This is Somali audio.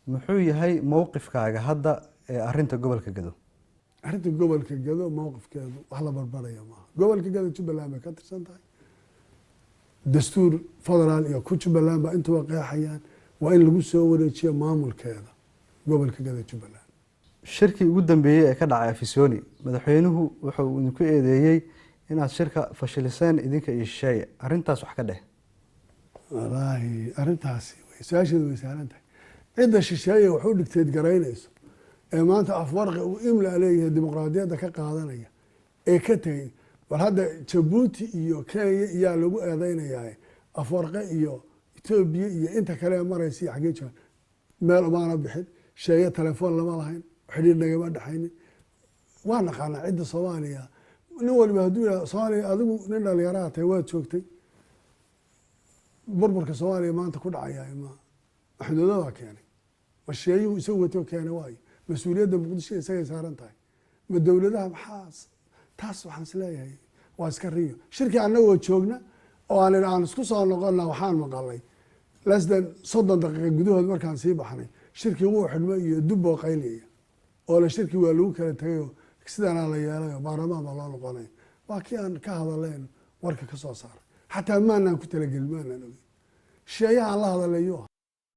muxuu yahay mowqifkaaga hadda ee arrinta gobolka Gado? arrinta gobolka Gado mowqifkeedu wax la barbaraya maaha. gobolka Gado Jubbaland bay ka tirsan tahay, dastuur federaal iyo ku Jubbaland baa intuba qeexayaan, waa in lagu soo wareejiyo maamulkeeda gobolka Gado Jubbaland. shirkii ugu dambeeyay ee ka dhacay Afisoni madaxweynuhu wuxuu idinku eedeeyay inaad shirka fashiliseen idinka iyo shay arrintaas wax ka dheh. wallaahi arrintaasi way su'aasheedu way saaran tahay. cidda shisheeye wuxuu dhigteed garaynayso ee maanta afwarqi uu imla leeyahay dimuqraadiyadda ka qaadanaya ee ka tegey bal hadda Jabuuti iyo Kenya iyaa lagu eedeynayaa afwarqi iyo Ethiopia iyo inta kale maraysi xagee joogan meel umaana bixin sheeye telefoon lama lahayn xiriir nagama dhaxaynin waa naqaana cidda Soomaaliya nin walba hadduu yiraahdo Soomaaliya adigu nin dhalinyaro ah tahay waad joogtay burburka Soomaaliya maanta ku dhacaya ma xuduudaha waa keenay masheeyuhu isagu wato keenay waayo mas'uuliyadda Muqdisho isagay saaran tahay ma dawladaha maxaas taas waxaan isleeyahay waa iska riyo shirkii annagoo joogna oo aan isku soo noqonna waxaan maqalay less than 30 daqiiqo gudahood markaan sii baxnay shirkii wuu xidhmay iyo dubbo qayliyay oo la shirkii waa lagu kala tagay sidana la yeelay baarlamaan baa loo noqonay waa kii aan ka hadleen warka ka soo saaray xataa maanaan ku talagelin maanaan ogey sheeyaha la hadlayo